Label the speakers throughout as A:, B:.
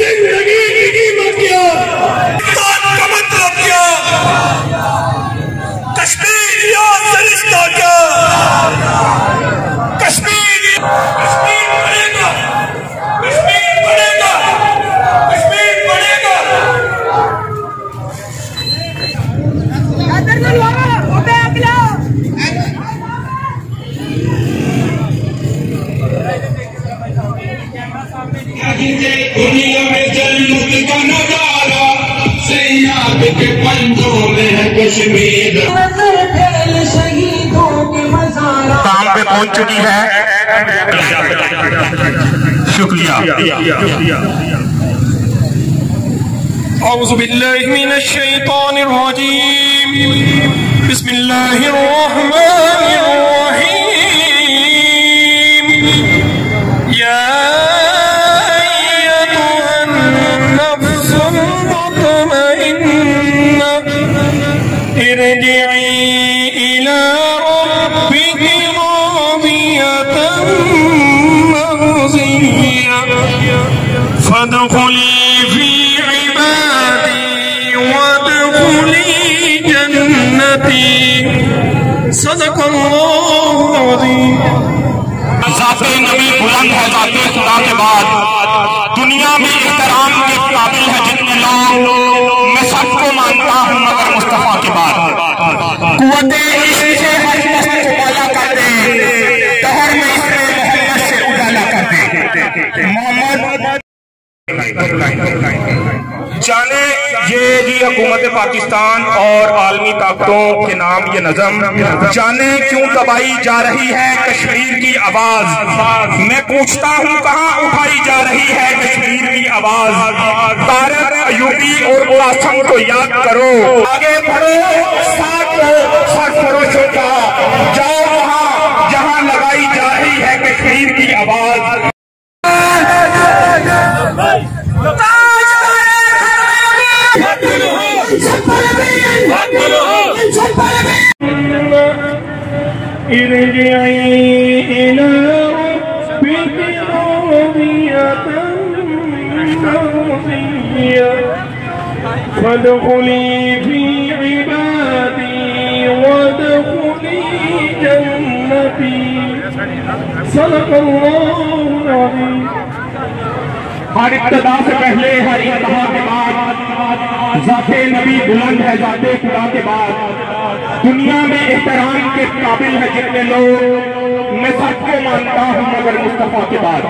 A: जिंदगी की कीमत क्या, का मतलब क्या, कश्मीर या सरिश्ता क्या, कश्मीर बढ़ेगा, कश्मीर बढ़ेगा, कश्मीर बढ़ेगा।
B: दुनिया में जन्नत का नजारा सैयाद के पंजों में है कश्मीर।
C: काम पे पहुंच चुकी है। शुक्रिया।
A: औज़ु बिल्लाहि मिनश शैतानिर रजीम। बिस्मिल्लाहिर रहमानिर रहीम। या फदखुली फी इबादी वदखुली जन्नती। सदक़ल्लाहु अज़ीम।
C: ज़ाते नबी बुलंद है ज़ाते खुदा के बाद, दुनिया में एहतराम के काबिल है जितने लोग, मैं सबको मानता हूँ मगर मुस्तफा के बाद। कुव्वते इश्क़ से हर मस्त को पाला करते, दहर में इसमें मोहम्मद से उजाला करते। मोहम्मद जाने ये जी हुकूमत पाकिस्तान और आलमी ताकतों के नाम ये नज़म, जाने क्यों दबाई जा रही है कश्मीर की आवाज। मैं पूछता हूँ कहाँ उठाई जा रही है कश्मीर की आवाज। तारक अयूबी और कासम को याद करो, आगे बढ़ो साथ सरफरोशों का, जाओ वहाँ जहाँ लगाई जा रही है कश्मीर की आवाज।
A: फदखुली फी इबादी वदखुली जन्नती। सदक़ल्लाहु अज़ीम।
C: हर इब्तिदा से पहले हर इंतहा के बाद, ज़ाते नबी बुलंद है ज़ाते खुदा के बाद, दुनिया में एहतराम के काबिल है जितने लोग, मैं सबको मानता हूँ मगर मुस्तफा के बाद।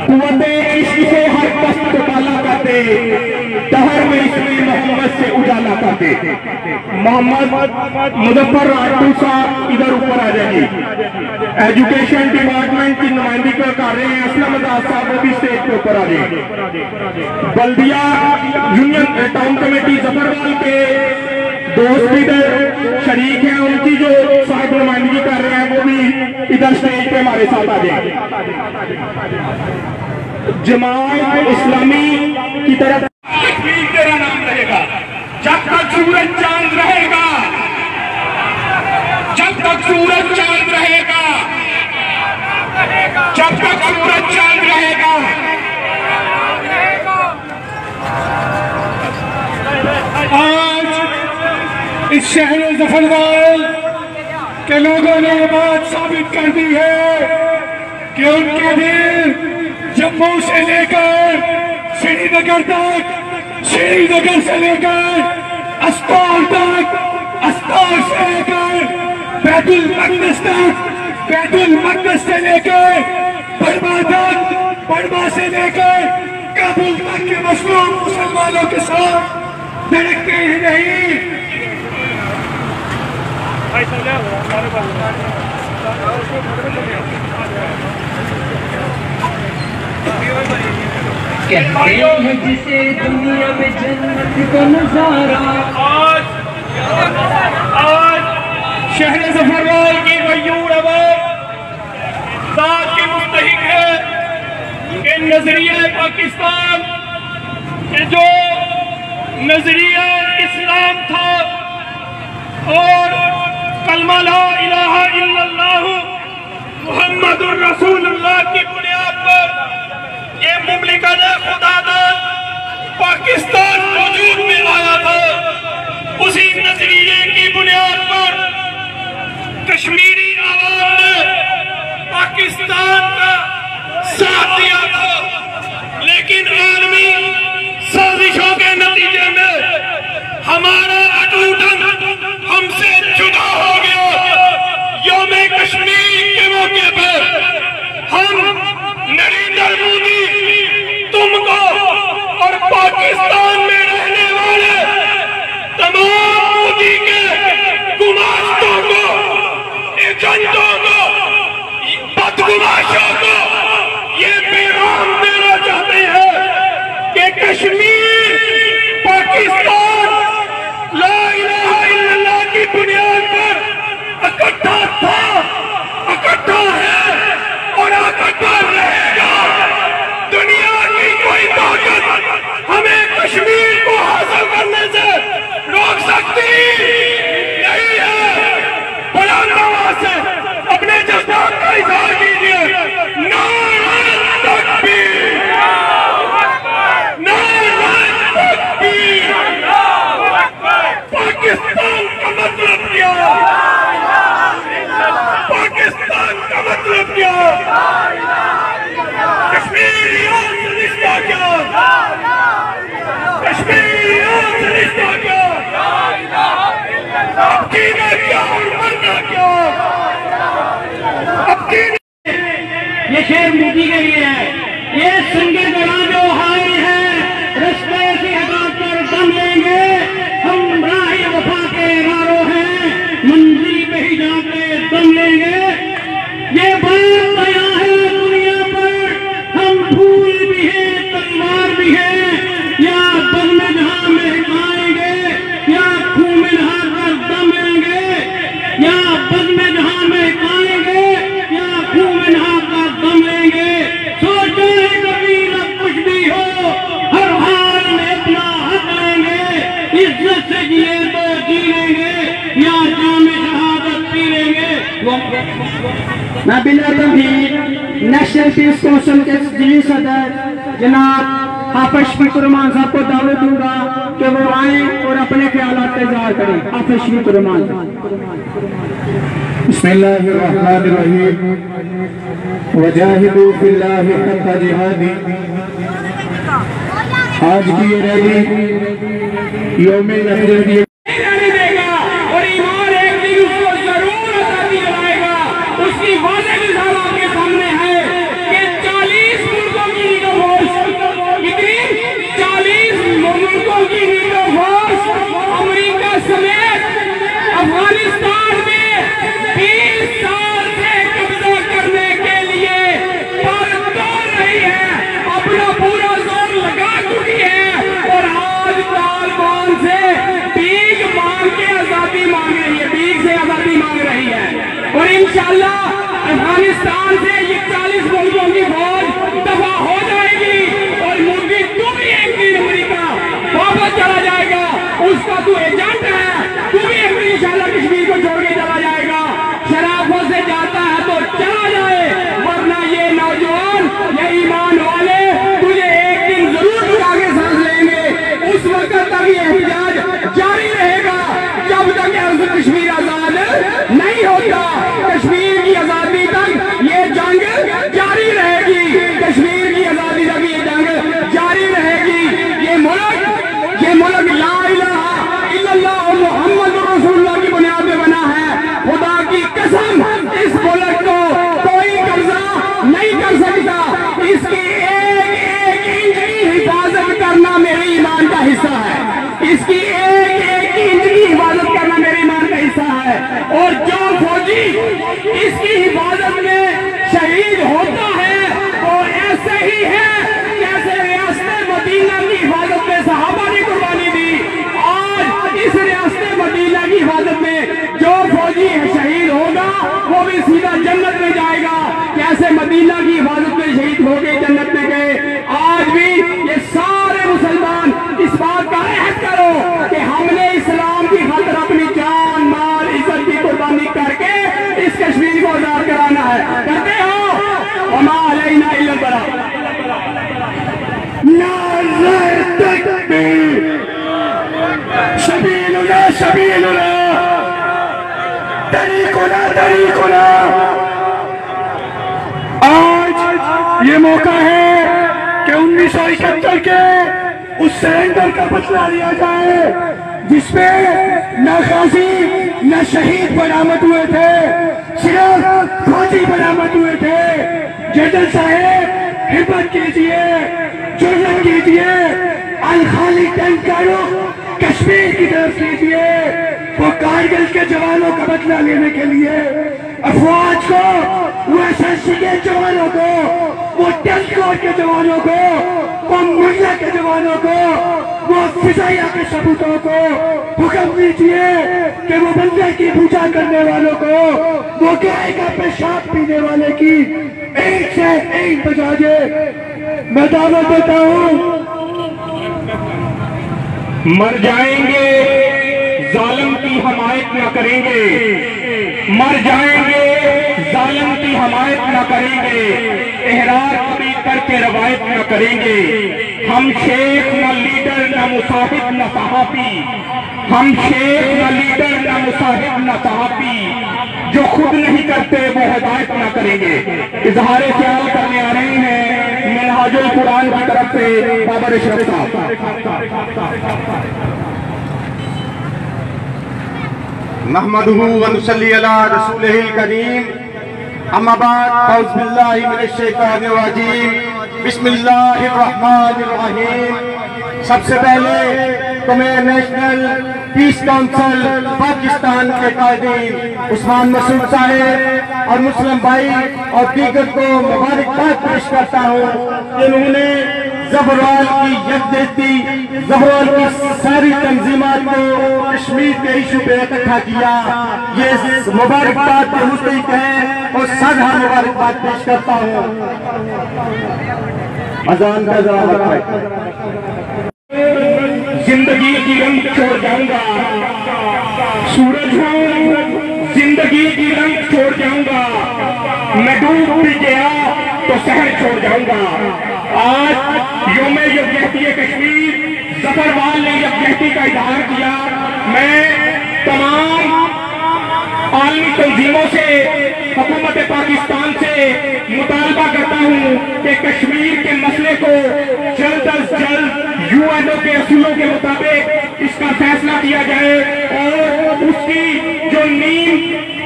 C: कुव्वते इश्क़ से हर कष्ट को पाला करते, दहर में इसमें मोहम्मद से उजाला करते। मोहम्मद मुजफ्फर राठौर साहब इधर ऊपर आ जाइए। एजुकेशन डिपार्टमेंट की नुमाइंदगी कर रहे हैं। असलम आजाद साहब वो भी स्टेज के ऊपर आ जाए। बल्दिया यूनियन टाउन कमेटी जफरवाल के दोस्त इधर शरीक हैं, उनकी जो साहब नुमाइंदगी कर रहे हैं वो भी इधर स्टेज पे हमारे साथ आ जाए। जमात इस्लामी की तरफ तेरा नाम रहेगा जब तक सूरज चांद रहेगा, जब तक सूरज चांद रहेगा, जब तक सूरज चांद रहेगा।
A: आज इस शहर जफरवाल के लोगों ने ये बात साबित कर दी है कि उनके दिल जम्मू से लेकर श्रीनगर तक, श्रीनगर से लेकर अस्तार तक, अस्तार से लेकर बैतुल मक़दस तक, बैतुल मक़दस से लेकर बर्मा तक, बर्मा से लेकर काबुल तक के मज़लूम मुसलमानों के साथ धड़कते ही नहीं।
D: कहते हैं जिसे दुनिया में जन्नत का नजारा।
A: आज शहर जफरवाल की मयूर आवाज़ बात की मुस्तहिक है कि नजरिया पाकिस्तान के जो नजरिया इस्लाम था और कलमा ला इलाहा इल्लल्लाह मुहम्मदुर रसूलुल्लाह की बुनियाद पर ये मुमलिकत खुदा पाकिस्तान में रहने वाले तमाम मोदी के गुमास्तों को, एजेंटों को, बदगुमाशों को ये पैगाम देना चाहते हैं कि कश्मीर पाकिस्तान ला इलाहा इल्लल्लाह की बुनियाद पर इकट्ठा था, इकट्ठा है और इकट्ठा रहेगा। दुनिया की कोई ताकत हमें कश्मीर को हासिल करने से रोक सकती नहीं है। बुलंद आवाज से अपने जज्बात का इजहार कीजिए। नारे तकबीर, नारे तकबीर। पाकिस्तान का मतलब क्या? पाकिस्तान का मतलब क्या? कश्मीरियों से रिश्ता क्या? कश्मीरियों से रिश्ता क्या? अब जीना क्या और मरना क्या? अब जीना।
C: ये शेर मोदी के लिए है। ये संगे गड़ा जो हाय है, रस्ते से हटाकर दम लेंगे। हम राह वफा के नारों हैं, मंजिल पे ही जाके दम लेंगे। ये बात आया है दुनिया पर, हम फूल भी हैं, तलवार भी हैं। या बग में जहां महकाएंगे, या खून में नहा कर दम लेंगे। या बग में जहां महकाएंगे, या खून में नहा कर दम लेंगे। सोचो कभी न कुछ भी हो, हर हाल में अपना हक लेंगे। इज्जत से जिए तो जी लेंगे, या जाम शहादत पी लेंगे। मैं बिला तमहीद नेशनल पीस कौंसिल के जिली सदर जनाब हाफिज शफीकुर रहमान साहब को दावत दूंगा कि वो आए और अपने ख्यालात का इजहार करें। हाफिज शफीकुर रहमान
A: बिस्मिल्लाहिर्रहमानिर्रहीम वजाहिदू फिल्लाहि हक्का जिहादी। आज की ये रैली यौमे नफरत
C: देगा और ईमान एक दिन उसको जरूर आजादी दिलाएगा। उसकी वाज़ेह मिसाल आपके सामने है कि 40 मुल्कों की नीडो फोर्स, कितनी 40 मुल्कों की नीडो फोर्स अमेरिका समेत अफगानिस्तान में 20 साल से कब्जा करने के लिए पर दौड़ रही है, अपना पूरा जोर लगा चुकी है। और आज तालिबान से भीख मांग के आजादी मांग रही है, भीख से आजादी मांग रही है। और इंशाअल्लाह अफगानिस्तान से ये 40 मुल्कों की फौज दफा हो जाएगी और मोदी तू भी एक दिन अमेरिका वापस चला जाएगा। उसका तू एजेंट है, तू भी एक दिन इंशाअल्लाह कश्मीर को छोड़ के चला जाएगा। शराफों से जाता है तो चला जाए, वरना ये नौजवान, ये ईमान वाले तुझे एक दिन जरूर उठा के सांस लेंगे। उस वक्त तक ये एहतजाज जारी रहेगा जब तक कश्मीर आजाद नहीं होता। कश्मीर की आजादी तक ये जंग जारी रहेगी, कश्मीर की आजादी तक ये जंग जारी रहेगी। ये मुल्क ला इलाहा इल्लल्लाह मुहम्मद रसूलुल्लाह की बुनियाद पे बना है। खुदा की कसम इस मुल्क को कोई कब्जा नहीं कर सकता। इसकी एक इंच की हिफाजत करना मेरे ईमान का हिस्सा है। इसकी एक इंच की हिफाजत करना मेरे ईमान का हिस्सा है। और जो फौजी इसकी हिफाजत में शहीद होता है वो ऐसे ही है जैसे रियासत मदीना की हिफाजत में सहाबा ने कुर्बानी दी। आज इस रियासत मदीना की हिफाजत में जो फौजी शहीद होगा वो भी सीधा जन्नत में जाएगा, कैसे मदीना की हिफाजत में शहीद हो गए जन्नत में गए। आज भी ये सारे मुसलमान इस बात का अहद करो कि हमने इस्लाम की खातिर अपनी जान माल इज्जत की कुर्बानी करके इस कश्मीर को आजाद कराना है। करते हो? वमा अलैना इल्लल बलाग।
A: नारे तकबीर, सबीलुना सबीलुना, तरीकुना तरीकुना। आज ये मौका है कि 1971 के उस सरेंडर का बदला लिया जाए जिसमें न गाजी न शहीद बरामद हुए थे, सिर्फ फौजी बरामद हुए थे। जनरल साहब हिम्मत कीजिए, जुर्रत कीजिए, अल का रुख कश्मीर की तरफ कीजिए। वो कारगिल के जवानों का बदला लेने के लिए अफवाज को, वो एसएससी के जवानों को, वो टेस्ट कोर के जवानों को, वो मुल्ला के जवानों को, वो फिजाइया के सबूतों को हुक्म दीजिए कि वो बंदर की पूजा करने वालों को, वो गाय का पेशाब पीने वाले की एक से एक बजा दे। मैं दावा देता हूँ
C: मर जाएंगे, जालिम की हमायत न करेंगे। मर जाएंगे, जालिम की हमायत न करेंगे। एहरार कभी करके रवायत न करेंगे। हम शेख न लीडर न मुसाहिब न सहाफी। हम शेख न लीडर न मुसाहिब न सहाफी। जो खुद नहीं करते वो हिदायत न करेंगे। इजहार ख्याल करने आ रहे हैं मिनहाजुल कुरान की तरफ से बाबर अशरफ साहब।
E: महमदहू व नुसल्ली अला रसूलिहिल करीम, अम्मा बाद, औज़ु बिल्लाहि मिनश शैतानिर रजीम, बिस्मिल्लाहिर रहमानिर रहीम। सबसे पहले तो मैं नेशनल पीस काउंसिल पाकिस्तान के कायदीन उस्मान मसूद साहब और मुस्लिम भाई और दीगर को मुबारकबाद पेश करता हूँ। इन्होंने ज़फरवाल की यकजहती, ज़फरवाल की सारी तंजीमात को कश्मीर के इशू पे इकट्ठा किया। ये मुबारकबाद के मुस्तहिक है और साझा मुबारकबाद पेश करता हूँ। अजान का जवाब
C: जिंदगी की रंग छोड़ जाऊंगा, सूरज हूँ जिंदगी की रंग छोड़ जाऊंगा। मैं डूब भी गया तो शहर छोड़ जाऊंगा। आज यौमे यकजहती कश्मीर, ज़फरवाल ने यकजहती का इजहार किया। मैं तमाम आलमी तंजीमों से, हुकूमत पाकिस्तान से मुतालबा करता हूँ कि कश्मीर के मसले को जल्द अज जल्द यूएनओ के असूलों के मुताबिक इसका फैसला किया जाए और उसकी जो नींद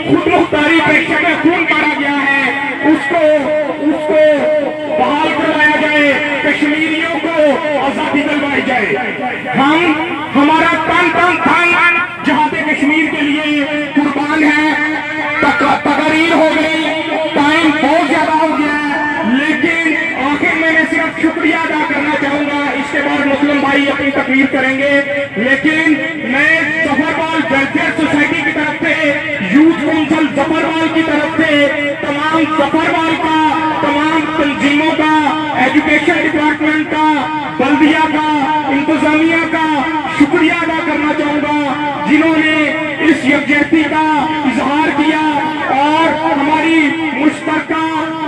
C: खुद मुख्तारी प्रेक्षक में खून मारा गया है उसको बहाल करवाया जाए। कश्मीरियों को आजादी दिलवाई जाए। हमारा तन जहाँ पे कश्मीर के लिए कुर्बान है, तकरीर हो गई, टाइम बहुत ज्यादा हो गया, लेकिन आखिर में मैं सिर्फ शुक्रिया अदा करना चाहूंगा। इसके बाद मुस्लिम भाई अपनी तकरीर करेंगे, लेकिन मैं ज़फरवाल वेलफेयर सोसाइटी की तरफ से, यूथ काउंसिल ज़फरवाल की तरफ से तमाम ज़फरवाल का, तमाम तंजीमों का, एजुकेशन डिपार्टमेंट का, बल्दिया का, इंतजामिया का शुक्रिया अदा करना चाहूंगा जिन्होंने इस यकजहती का इजहार किया और हमारी मुश्तरका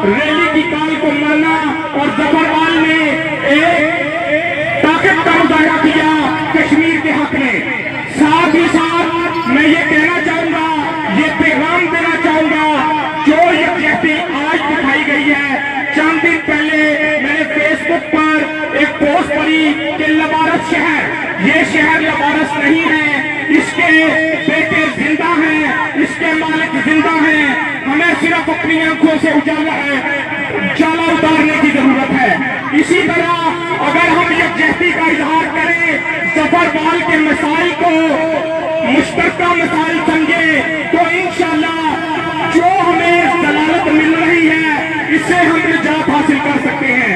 C: रैली की काल को माना और ज़फरवाल ने एक ताकत का मुजाहिरा किया कश्मीर के हक में। साथ ही साथ मैं ये कहना चाहूंगा, ये पैगाम देना चाहूंगा, जो यकजहती आज दिखाई गई है। चंद दिन पहले मैंने फेसबुक पर एक पोस्ट पढ़ी कि लबारस शहर, ये शहर लबारस नहीं है, इसके बेटे जिंदा हैं, इसके मालिक जिंदा हैं। हमें सिर्फ अपनी आंखों से उजाला उतारने की जरूरत है। इसी तरह अगर हम यकजहती का इजहार करें, ज़फरवाल के मसाइल को मुश्तरका मसाइल समझे, तो इंशाअल्लाह जो हमें दलालत मिल रही है इससे हम निजात हासिल कर सकते हैं।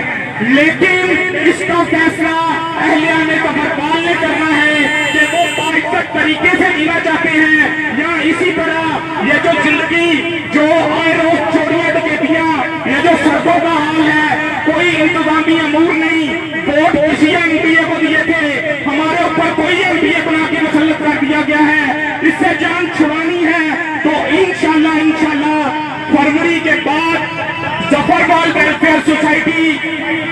C: लेकिन इसका फैसला अहलियाने ज़फरवाल ने करना है कि वो बाइज्जत तरीके से जीना चाहते हैं या इसी तरह ये जो जिंदगी, जो आए रोज चोरियां डकैतियां, ये जो सड़कों का हाल है, कोई इंतजामी अमूर नहीं। वोट किसी एमपीए को दिए थे, हमारे ऊपर कोई एमपीए बना के मुसल्लत कर दिया गया है। इससे जान छुड़ानी है तो इंशाअल्लाह फरवरी के बाद ज़फरवाल वेलफेयर सोसाइटी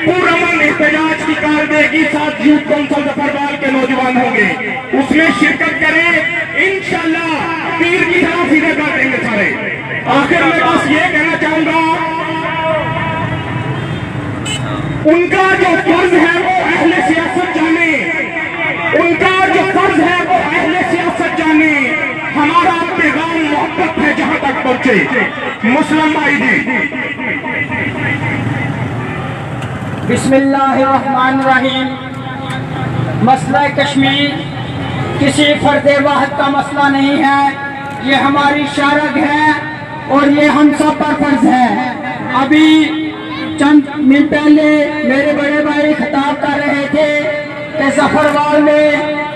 C: पुरअमन एहतजाज की कारकर्दगी साथ यूथ काउंसिल ज़फरवाल के नौजवान होंगे, उसमें शिरकत करें। इंशाअल्लाह तीर की तरह सीधे कर देंगे सारे। आखिर में बस ये कहना चाहूंगा, उनका जो फर्ज है वो अहले सियासत जाने, उनका जो फर्ज है वो अहले सियासत जाने। हमारा पैगाम मोहब्बत है जहां तक पहुंचे। मुस्लिम भाई जी,
F: बिस्मिल्लाहिर्रहमानिर्रहीम। मसला कश्मीर किसी फर्द वाहिद का मसला नहीं है, ये हमारी शारग है और ये हम सब पर फर्ज है। अभी चंद मिनट पहले मेरे बड़े भाई खिताब कर रहे थे कि जफरवाल में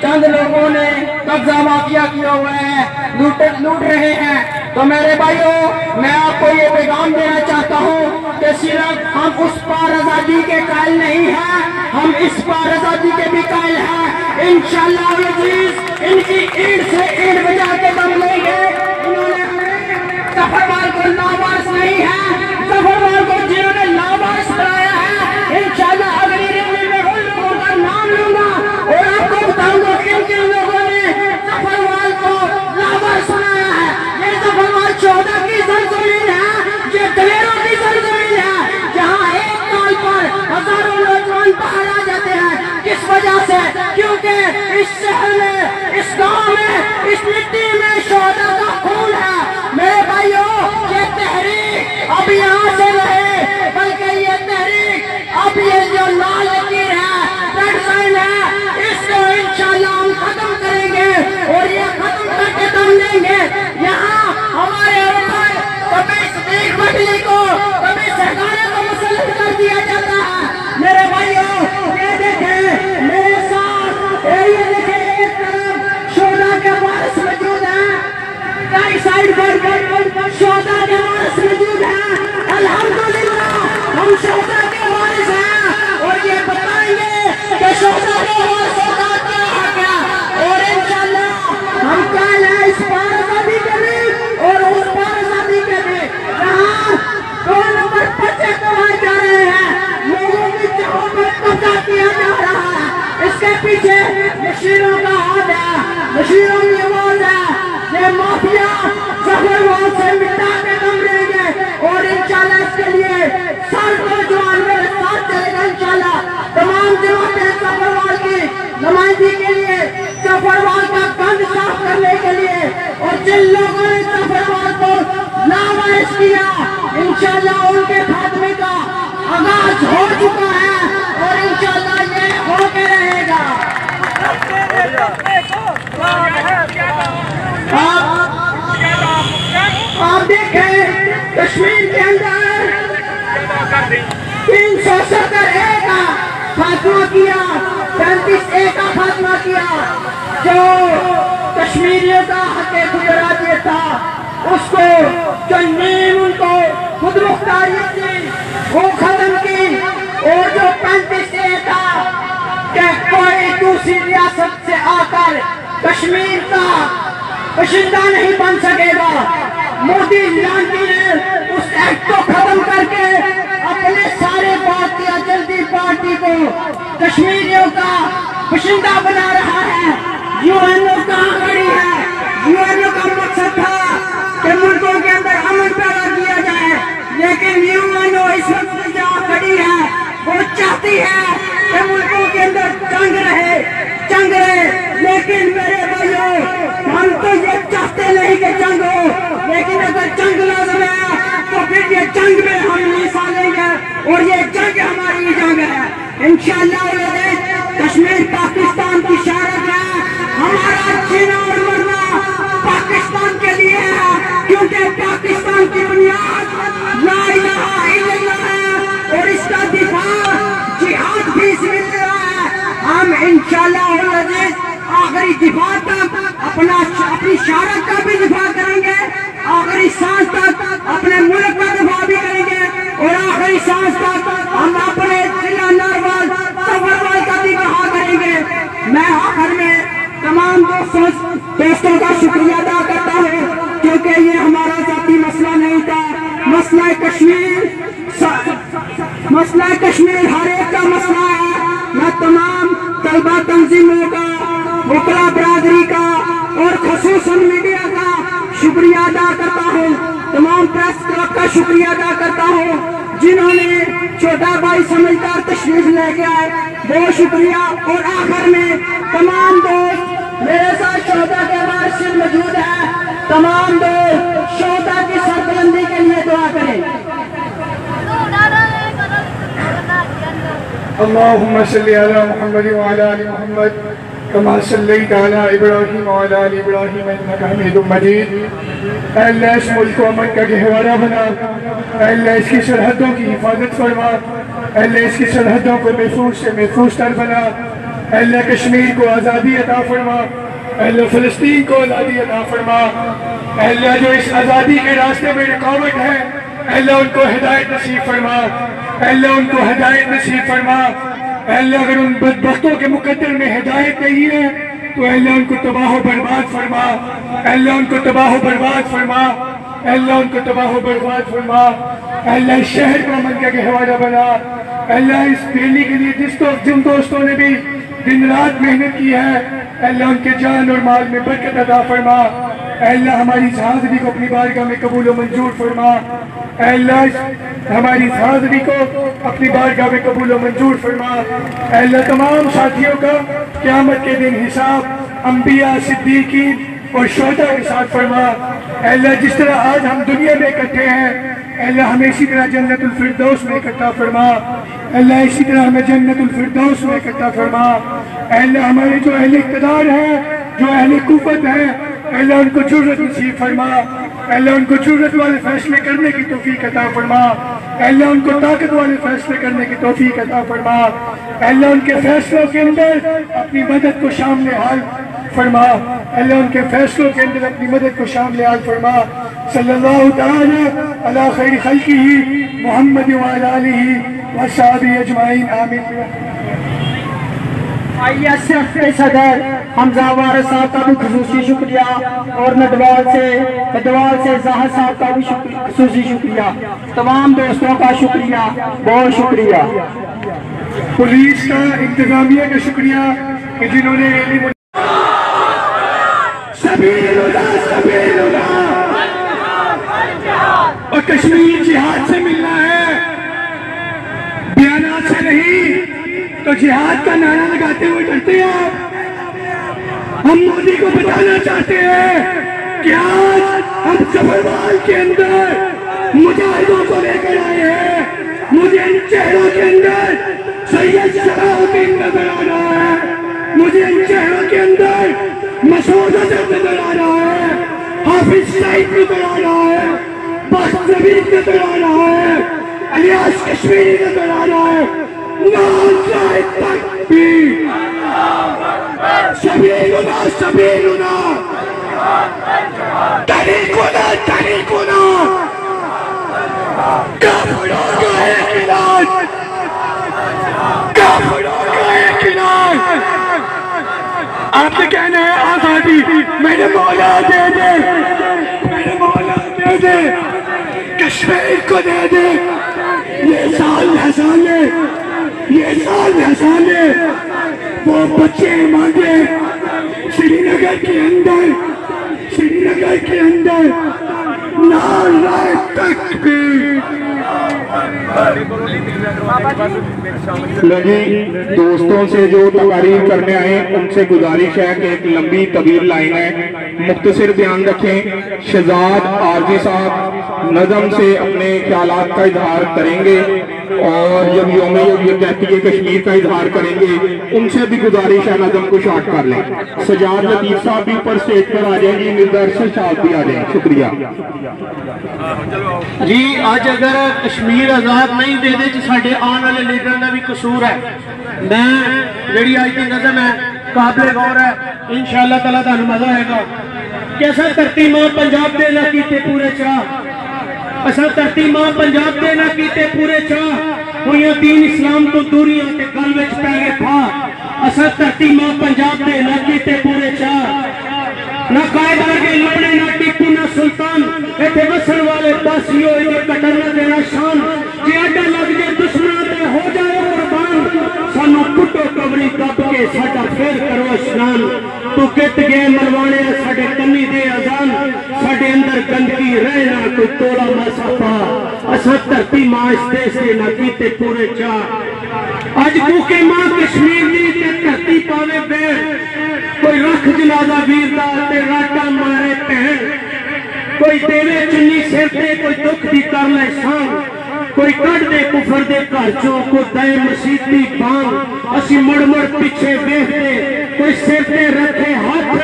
F: चंद लोगों ने कब्जा माफिया किया हुआ है, लूट रहे हैं। तो मेरे भाइयों, मैं आपको ये पैगाम देना चाहता हूँ कि सिर्फ हम उस पार आजादी के कायल नहीं हैं, हम इस पार आजादी के भी कायल हैं। इंशाअल्लाह इनकी ईंट से ईंट बजा के दम लेंगे। इन्होंने जफरवाल को लावारिस नहीं है, जफरवाल को जिन्होंने लावारिस बनाया है, इंशाअल्लाह अगली रैली में उन लोगों का नाम लूंगा और आपको बताऊंगा किन किन लोगों ने जफरवाल को लावारिस बनाया है। ये जफरवाल 14 की सरजमीन है, ये दलेरों की सरजमीन है, जहाँ एक काल पर हजारों नौजवान बाहर आ जाते हैं। किस वजह से? क्योंकि इस शहर में, इस गांव में, इस मिट्टी में शोहदा का खून है। मेरे भाइयों, ये तहरीक अब यहाँ से रहे, बल्कि ये तहरीक अब ये जो लाल लकीर है, रेड लाइन है, इसको इंशाअल्लाह हम खत्म करेंगे और ये खत्म करके दम लेंगे। यहाँ हमारे ऊपर कभी सदीक बटली को, कभी सरकारों को मुसल्लत कर दिया जाता है। मेरे भाइयों, ये देखें मेरे साथ, ये देखें एक तरफ शोहदा के वारिस मौजूद है, राइट साइड पर शोहदा के वारिस मौजूद है। अल्हम्दुलिल्लाह हम शोहदा के वारिस हैं और ये बताएंगे कि शोहदा के वारिसों का क्या हक है। और इंशाअल्लाह हम कल है इस पार आजादी के भी और उस पार आजादी के भी, जहाँ 2 नंबर पर्चे कमाए जा रहे हैं, लोगों की चाहों पर कब्जा किया जा रहा है। इसके पीछे मशीनों का हाथ है, मशीनों की आवाज है। ये माफिया जफरवाल से मिटा के दम लेंगे और इंशाअल्लाह इसके लिए सर नौजवान मेरे साथ चलेगा। इंशाअल्लाह तमाम जमातें जफरवाल की नुमाइंदगी के लिए, जफरवाल का गंद साफ करने के लिए, और जिन लोगों ने जफरवाल को लावारिस किया, इंशाअल्लाह उनके खात्मे का आगाज हो चुका है और इंशाअल्लाह ये होके रहेगा। आप देखें कश्मीर के अंदर 370A का खात्मा किया, 35A का खात्मा किया। जो कश्मीरियों का हक गुजरात था, उसको जो नीम उनको खुद मुख्तारियत थी वो खत्म की। और जो 35A था कि कोई दूसरी रियासत से आकर कश्मीर का बाशिंदा नहीं बन सकेगा, मोदी लांटी ने उस एक्ट को खत्म करके अपने सारे भारतीय जनता पार्टी को कश्मीरियों का बाशिंदा बना रहा है। यूएनओ कहाँ खड़ी है? यूएनओ का मकसद था कि मुल्कों के अंदर अमन पैदा किया जाए, लेकिन यूएनओ इस वक्त जहाँ खड़ी है वो चाहती है कि मुल्कों के अंदर जंग रहे। लेकिन मेरे भाइयों, हम तो ये चाहते नहीं कि जंग हो, लेकिन अगर जंग लाज़िम है तो फिर ये जंग में हम हिस्सा लेंगे और ये जंग हमारी जंग है। इंशाअल्लाह कश्मीर पाकिस्तान की शारत है, हमारा जीना और मरना पाकिस्तान के लिए है, क्योंकि पाकिस्तान की बुनियाद ला इलाहा इल्लल्लाह है और इसका दिफा जिहाद भी इसमें है। हम इंशाअल्लाह आखिरी दिफा तक अपनी शारत का भी दिफा करेंगे, आखिरी सांस तक अपने मुल्क का दिफा भी करेंगे और आखिरी सांस तक हम अपने जिला नरवाल जफरवाल का भी दिफा करेंगे। मैं आखिर में तमाम दोस्तों का शुक्रिया अदा करता हूँ, क्योंकि ये हमारा जाती मसला नहीं था। मसला कश्मीर हर एक का मसला है। मैं तमाम तलबा तंजीमों का, वकला बरादरी का और खुसूसन मीडिया का शुक्रिया अदा करता हूँ, तमाम प्रेस क्लब का शुक्रिया अदा करता हूँ जिन्होंने छोटा भाई समझदार तशरीफ लेके आए, बहुत शुक्रिया। और आखिर में तमाम दोस्त मेरे साथ शोहदा के वारिस मौजूद है, तमाम दोस्त शोहदा की सरबुलंदी के लिए दुआ करें।
A: अल्लाहुम्मा सल्लि अला मुहम्मद व अला आलि मुहम्मद कमा सल्लैता अला इब्राहीम व अला आलि इब्राहीम इन्नका हमीदुम मजीद। ऐ अल्लाह इस मुल्क को अमन का गहवारा बना, ऐ अल्लाह इसकी सरहदों की हिफाजत फरमा, ऐ अल्लाह इसकी सरहदों को महफूज से महफूज तर बना, ऐ अल्लाह कश्मीर को आज़ादी अता फरमा, ऐ अल्लाह फ़लस्तीन को आज़ादी अता फरमा, ऐ अल्लाह जो इस आज़ादी के रास्ते में रुकावट है अल्लाह उनको हिदायत नसीब फरमा, अल्लाह उनको हिदायत नसीब फरमा। अल्लाह अगर उन बदबख्तों के मुकद्दर में हिदायत नहीं है तो अल्लाह उनको तबाह बर्बाद फरमा, अल्लाह उनको तबाह बर्बाद फरमा, अल्लाह उनको तबाह बर्बाद फरमा। अल्लाह इस शहर को अमन का गहवारा बना, अल्लाह इस रैली के लिए जिन दोस्तों ने भी दिन रात मेहनत की है अल्लाह उनके जान और माल में बरकत अता फरमा। अल्लाह हमारी इस हाज़िरी को अपनी बारगाह में कबूल व मंजूर फरमा, अल्लाह हमारी इस हाज़िरी को अपनी बारगाह में कबूल व मंजूर फरमा। अल्लाह तमाम साथियों का क़यामत के दिन हिसाब अंबिया सिद्दीकीन और शुहदा के साथ फरमा। अल्लाह जिस तरह आज हम दुनिया में इकट्ठे हैं अल्लाह हमें इसी तरह जन्नतुल फिरदौस में इकट्ठा फरमा, अल्लाह इसी तरह हमें जन्नतुल फिरदौस में इकट्ठा फरमा। अल्लाह हमारे जो अहले इक़्तिदार हैं, जो अहले कुव्वत हैं, अल्लाह उनको जुर्रत नसीब फरमा, अल्लाह उनको जुर्रत वाले फैसले करने की तौफीक अता फरमा, अल्लाह उनको ताकत वाले फैसले करने की तौफीक अता फरमा। अल्लाह उनके फैसलों के अंदर अपनी मदद को शामिल हाल फरमा, अल्लाह उनके फैसलों के अंदर अपनी मदद को शामिल हाल फरमा। सल्लल्लाहु तआला अला खैर खल्किही मुहम्मद व अला आलिही व सहाबिही अजमाइन आमीन।
F: ISF के सदर हमजा वारिस साहब का भी खुसूसी शुक्रिया और नडवाल से ज़ाहिर साहब का भी खुसूसी शुक्रिया, तमाम दोस्तों का शुक्रिया, बहुत शुक्रिया।
A: पुलिस का, इंतजामिया का शुक्रिया कि जिन्होंने और कश्मीर जिहाद से मिलना है, बयानात से नहीं। तो जिहाद का नारा लगाते हुए डरते हैं। हम मोदी को बताना चाहते हैं कि आज हम सफरवाल के अंदर मुजाहिदों को लेकर आए हैं। मुझे इन चेहरों के अंदर सैयद सलाहुद्दीन नजर आ रहा है, मुझे इन चेहरों के अंदर मसूद अजहर नजर आ रहा है, हाफिज सईद नजर आ रहा है, बादशाह नबीद नजर आ रहा है, इलियास कश्मीरी नजर आ रहा है। आपसे कहना है आजादी मेरे मौला दे दे, मेरे मौला दे दे, कश्मीर को दे दे। ये साल हसाने, ये साल हसाने वो बच्चे मांगे श्रीनगर के अंदर, श्रीनगर के अंदर नारे तकबीर।
C: लगी दोस्तों से जो तकारीर करने आए उनसे गुजारिश है कि एक लंबी तवील लाइन है, मुख्तसर ध्यान रखें। शहजाद आरजी साहब नज़म से अपने ख्यालात का इजहार करेंगे और जब यौम यकजहती कश्मीर का इजहार करेंगे उनसे भी गुजारिश है नज़म को शॉर्ट कर लें। सजाद लतीफ साहब भी ऊपर स्टेज पर आ जाएंगे, निर्दर्शन साहब भी आ जाए। शुक्रिया
G: जी। आज अगर कश्मीर आजाद नहीं दे दे साढ़े आने वाले लीडर का भी कसूर है। मैं जी अज की नज़म है काबिल गौर है, इंशाअल्लाह ताला तुहानू मजा आएगा। कैसा धरती मां पंजाब दे ना कीते पूरे चाह, असा धरती मां पंजाब दे ना कीते पूरे चाह, हुई दीन इस्लाम तो दूरियां ते गल विच पै गए था। असा धरती मां पंजाब दे ना कीते पूरे चाह, ना कायद वर्गे लपड़े, ना टीपू, ना सुल्तान, इत्थे वसन वाले पासियो इधर कटरना तेरा शान। जे अड्डा लग जाए दुश्मन ते हो जाए कुर्बान, सानू पुट्टो कबरी दब के साडा फिर करो स्नान। तू कित गए मरवाने साडे कन्नी दे अजान, साडे अंदर गंदगी रहना कोई तोला मासा पा। असा धरती मां इस देश के ना कीते पूरे चाह। अज भूखे मां कश्मीर दी ते धरती पावे बैर, कोई रख जनाजा वीर दा ते राटा मारे भैन, कोई देवे चुन्नी सिर ते कोई दुख दी कर ले शान। कोई कट दे कुफर दे घर चो, कोई दे मसीती बांग असी मुड़ मुड़ पीछे देखते, कोई सिर पे रखे हाथ,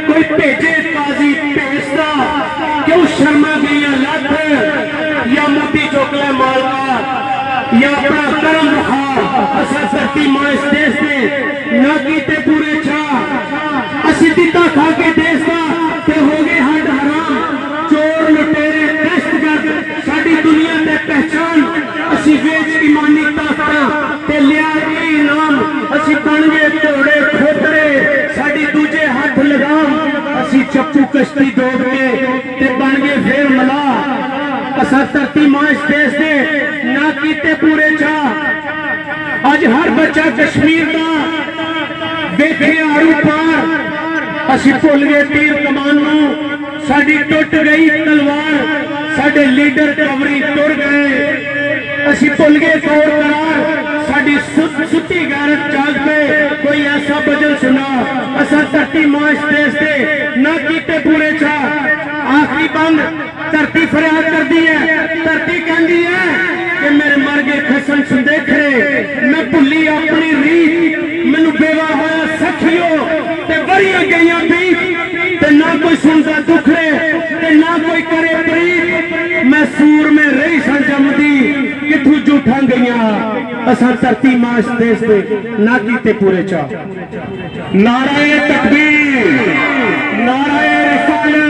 G: कोई भेजे काजी भेजता, क्यों शर्मा गई लत, या मोती चोकले मालका या अपना कर्म रहा, असा धरती मां इस देश से ना कीते पूरे छा, असी दिता खा के देश का ते हो गए हड हराम, चोर लुटेरे दहशतगर्द साडी दुनिया ते पहचान, असी वेच ईमानी ताकत ते लिया इनाम, असी बन गए घोड़े खोपड़े साडी दूजे हाथ लगाम, असी चप्पू कश्ती दौड़ के ते बन गए फिर मला, असा धरती मां इस देश दे ना कीते पूरे छा, अज हर बच्चा कश्मीर का देखे आड़ू पार, असी भुल गए तीर कमान नूं, साडी टुट गई तलवार, साडे लीडर कवरी तुर गए, असी भुल गए दौर करार, साडी सुती गैरत जाग पे कोई ऐसा बजल सुना, असा धरती मां इस देश दे ना कीते पूरे छा, आखिरी बंद धरती फरियाद कर दी है, धरती कहती है कि मेरे मर गए खसन सुंदेखरे, मैं भुली अपनी रीत, मैनू बेवा होया सखियो ते बड़ियां गईयां बीत, ते ना कोई सुनता दुखड़े ते ना कोई करे प्रीत, मैं सूर में रही सन जमदी किथू जूठा गईयां, असा धरती मां इस देश दे ना कीते पूरे चा। नाराए तकबीर, नाराए रिसालत।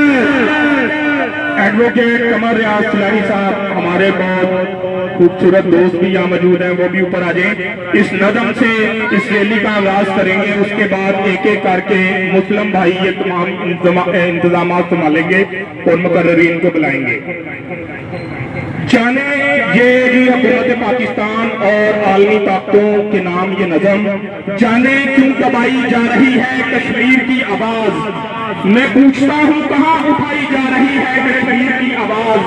C: एडवोकेट कमर रियाज सिलारी साहब हमारे बहुत खूबसूरत दोस्त भी यहाँ मौजूद हैं, वो भी ऊपर आ जाएं। इस नज़म से इस रैली का आगाज करेंगे, उसके बाद एक एक करके मुस्लिम भाई ये तमाम इंतजाम संभालेंगे और मुकर्ररीन को बुलाएंगे। जाने ये हुकूमत पाकिस्तान और आलमी ताकतों के नाम ये नज़म, जाने क्यों दबाई जा रही है कश्मीर की आवाज, मैं पूछता हूँ कहाँ उठाई जा रही है कश्मीर की आवाज,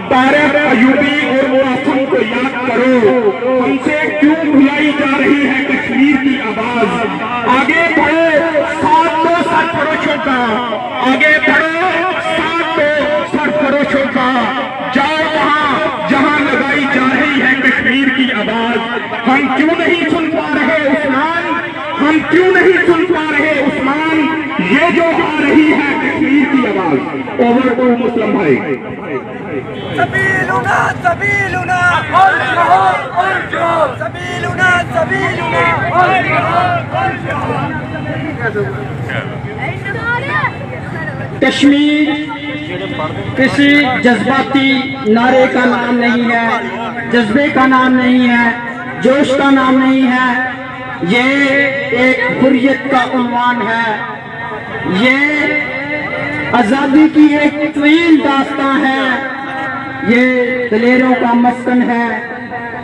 C: तारिक अयूबी और मुआसम को याद करो, हमसे क्यों भुलाई जा रही है कश्मीर की आवाज, आगे बढ़ो साथ दो सरफरोशों का, आगे बढ़ो साथ दो सरफरोशों का, जाओ वहां जहां लगाई जा रही है कश्मीर की आवाज, हम क्यों नहीं सुन पा रहे उस्मान, हम क्यों नहीं सुन पा रहे उस्मान, ये जो आ रही है कश्मीर की आवाज। ओवर टू मुस्लिम भाई।
H: सबीलुना सबीलुना सबीलुना सबीलुना
F: कश्मीर किसी जज्बाती नारे का नाम नहीं है, जज्बे का नाम नहीं है, जोश का नाम नहीं है, ये एक हुर्रियत का उन्वान है, ये आजादी की एक तवील दास्तां है, ये दलेरों का मस्कन है,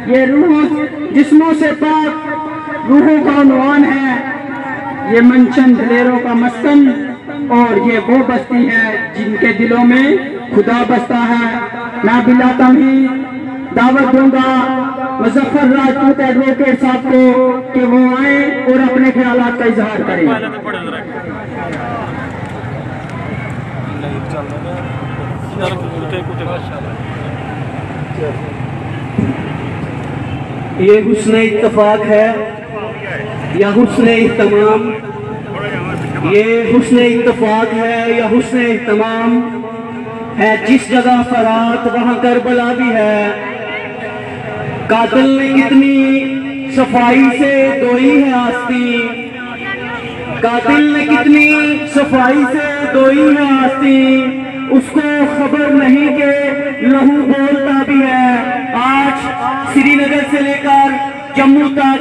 F: ये रूह जिस्मों से पाक रूहों का उन्वान है, ये मंचन दलेरों का मस्कन, और ये वो बस्ती है जिनके दिलों में खुदा बसता है। मैं बिला तमहीद दावत दूंगा मुजफ्फर राजपूत एडवोकेट साहब को कि वो आए और अपने ख्यालात का इजहार करें।
G: ये हुस्न इत्तफाक है या हुस्न इह्तमाम, ये हुस्न इत्तफाक है या हुस्न इह्तमाम है, जिस जगह फरात वहां करबला भी है, कातिल ने कितनी सफाई से धोई है आस्ती, कातिल ने कितनी सफाई से धोई है आस्ती, उसको खबर नहीं कि लहू बोलता भी है। आज श्रीनगर से लेकर जम्मू तक,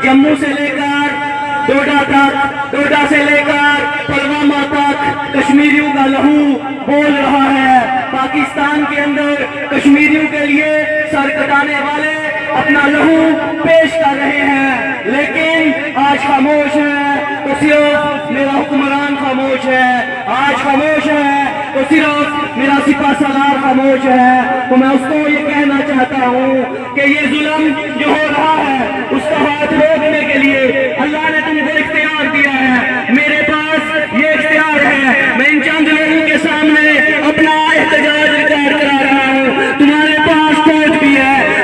G: जम्मू से लेकर डोडा तक, डोडा से लेकर पुलवामा तक कश्मीरियों का लहू बोल रहा है। पाकिस्तान के अंदर कश्मीरियों के लिए सर कटाने वाले अपना लहू पेश कर रहे हैं, लेकिन आज खामोश है तो सिर्फ मेरा हुक्मरान खामोश है, आज खामोश है तो सिर्फ मेरा सिपा सालार खामोश है। तो मैं उसको ये कहना चाहता हूँ कि ये जुल्म जो हो रहा है उसका हाथ रोकने के लिए अल्लाह ने तुमको इख्तियार दिया है, मेरे पास ये इख्तियार है। मैं इन चंद लोगों के सामने अपना एहतजाज रिकॉर्ड करा रहा हूँ, तुम्हारे पास कोर्ट भी है,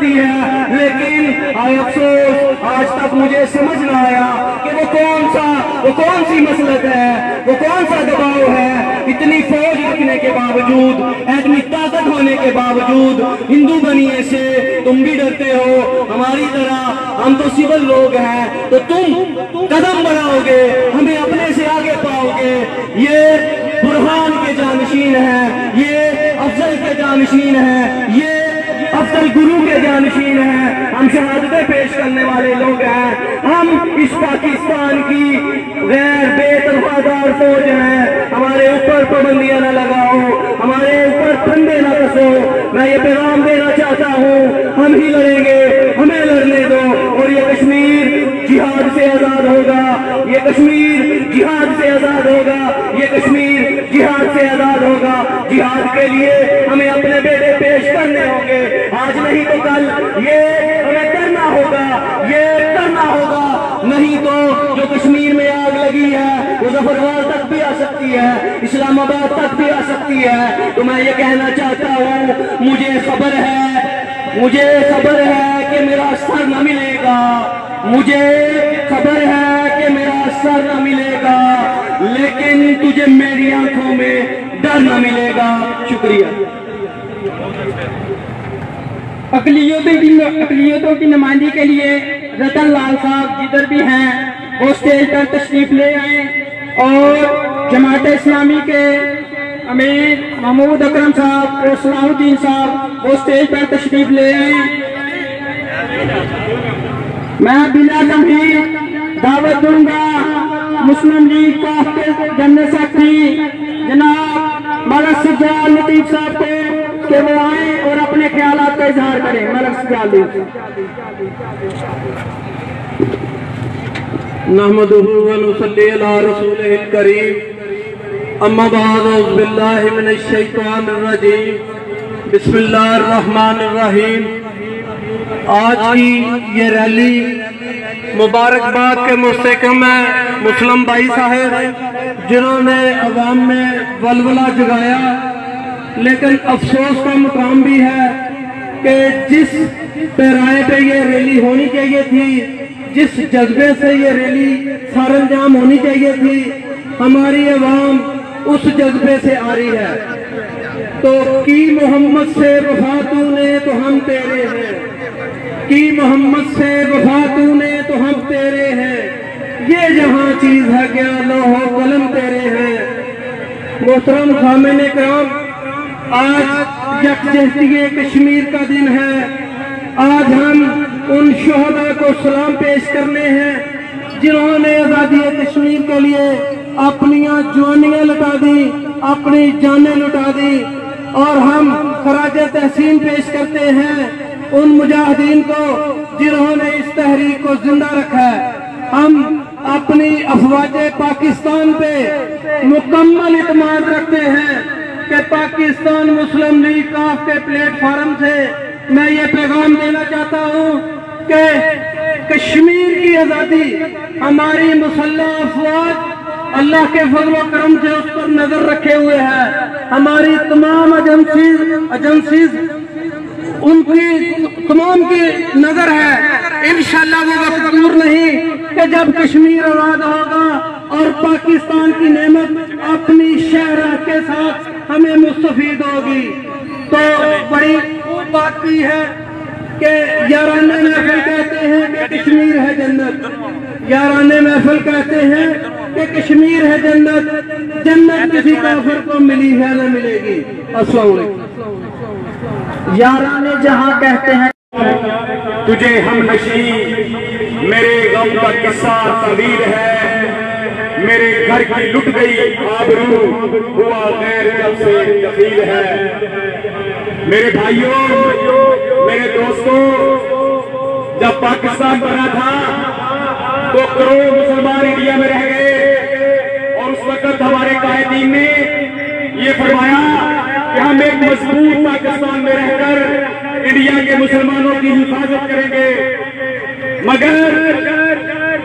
C: दी है, लेकिन आए अफसोस आज तक मुझे समझ न आया कि वो कौन सी मसलक है, वो कौन सा दबाव है। इतनी फौज रखने के बावजूद, इतनी ताकत होने के बावजूद हिंदू बनिए से तुम भी डरते हो हमारी तरह। हम तो सिविल लोग हैं, तो तुम कदम बढ़ाओगे, हमें अपने से आगे पाओगे। ये बुरहान के जानशीन है, ये अफजल के जानशीन है, ये अफजल गुरु के जानशीन है, हम शहादतें पेश करने वाले लोग हैं। हम इस पाकिस्तान की गैर बेतरफादार फौज हैं। हमारे ऊपर पाबंदियां न लगाओ, हमारे ऊपर फंदे न कसो। मैं ये पैगाम देना चाहता हूँ, हम ही लड़ेंगे, हमें लड़ने दो। और ये कश्मीर जिहाद से आजाद होगा, ये कश्मीर जिहाद से आजाद होगा, ये कश्मीर जिहाद से आजाद होगा। जिहाद के लिए हमें अपने बेटे पेश करने होंगे, आज नहीं तो कल। ये हमें करना होगा, ये करना होगा, नहीं तो जो कश्मीर में आग लगी है वो जफरवाल तक भी आ सकती है, इस्लामाबाद तक भी आ सकती है। तो मैं ये कहना चाहता हूँ, मुझे खबर है कि मेरा सर न मिलेगा, मुझे खबर है कि मेरा सर न मिलेगा, लेकिन तुझे मेरी आंखों में डर न मिलेगा। शुक्रिया।
F: अकलियतों की नुमाइंदगी के लिए रतन लाल साहब जिधर भी हैं वो स्टेज पर तशरीफ ले आए, और जमात इस्लामी के अमीर महमूद अकरम साहब और सलाहुद्दीन साहब वो स्टेज पर तशरीफ ले आए। मैं बिना तमहीर दावत दूंगा मुस्लिम लीग काफ के जनरल सेक्रेटरी जनाब मलक सज्जाद लतीफ साहब को कि वो आए और अपने ख्यालात का इजहार करें। मलक सज्जाद
G: नहमदुहु व नुसल्ली अला रसूलिहिल करीम, अम्मा बाद, औज़ु बिल्लाहि मिनश शैतानिर रजीम, बिस्मिल्लाहिर रहमानिर रहीम। आज की ये रैली मुबारकबाद के मुस्तहकम है मुस्लिम भाई साहब जिन्होंने अवाम में वलवला जगाया, लेकिन अफसोस का मुकाम भी है कि जिस पैराए पे ये रैली होनी चाहिए थी, जिस जज्बे से ये रैली सरंजाम होनी चाहिए थी, हमारी अवाम उस जज्बे से आ रही है। तो की मोहम्मद से वफा तूने तो हम तेरे हैं, की मोहम्मद से वफा तूने तो हम तेरे हैं, ये जहां चीज है क्या लोहो कलम तेरे हैं। मोहतरम खामिन इकराम, आज यकजहती कश्मीर का दिन है। आज हम उन शोहदा को सलाम पेश करने हैं जिन्होंने आजादी कश्मीर के लिए अपनी जवानियां लुटा दी, अपनी जानें लुटा दी। और हम खराज तहसीन पेश करते हैं उन मुजाहिदीन को जिन्होंने इस तहरीक को जिंदा रखा है। हम अपनी अफवाज पाकिस्तान पे मुकम्मल इत्मीनान रखते हैं कि पाकिस्तान मुस्लिम लीग काफ के प्लेटफार्म से मैं ये पैगाम देना चाहता हूँ कि कश्मीर की आज़ादी हमारी मुसल्लह अफवाज अल्लाह के फजल करम से उस पर नजर रखे हुए है। हमारी तमाम एजेंसीज उनकी तमाम की नजर है। इंशाअल्लाह वो वक्त दूर नहीं कि जब कश्मीर आजाद होगा और पाकिस्तान की नेमत अपनी शहरा के साथ हमें मुस्तफीद होगी। तो बड़ी बात भी है कि याराने महफिल कहते हैं कि कश्मीर है जन्नत, याराने महफिल कहते हैं कि कश्मीर है जन्नत, जन्नत किसी काफिर को मिली है न मिलेगी। अस्सलाम वालेकुम।
C: याराने जहां कहते हैं तुझे हम नशी, मेरे गम का किस्सा तवील है, मेरे घर की लुट गई आबरू, हुआ गैर जब से दखील है। मेरे भाइयों, मेरे दोस्तों, जब पाकिस्तान बना था तो करोड़ों मुसलमान इंडिया में रह गए और उस वक्त हमारे कायदीन ने ये फरमाया कि हम एक मजबूत पाकिस्तान में रहकर इंडिया के मुसलमानों की हिफाजत करेंगे। मगर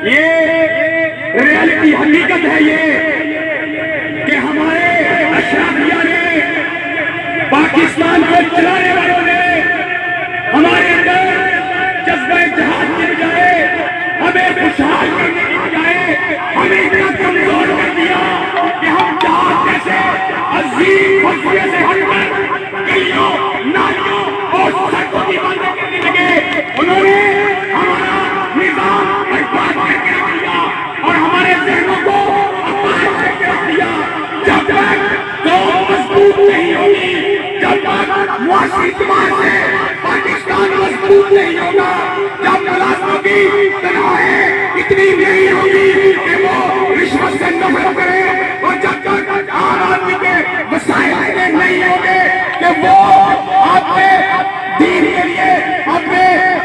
C: ये रियलिटी हकीकत है ये कि हमारे अशराफिया ने, पाकिस्तान को चलाने वालों ने हमारे अंदर अपनी वसीयत से हटकर गलियों, नालियों और सड़कों की बातें करने लगे। उन्होंने हमारा निजाम बर्बाद करके रख दिया और हमारे जहनों को अपमान करके रख दिया। जब तक कौम मजबूत नहीं होगी, जब तक मुआशी इत्मीनान से पाकिस्तान मजबूत नहीं होगा, जब मुलाजमों की तनख्वाहें इतनी नहीं होगी कि वो रिश्वत से नफरत करें, और जब तक आम आदमी के वसाइल इतने नहीं होंगे कि वो अपने दीन के लिए, अपने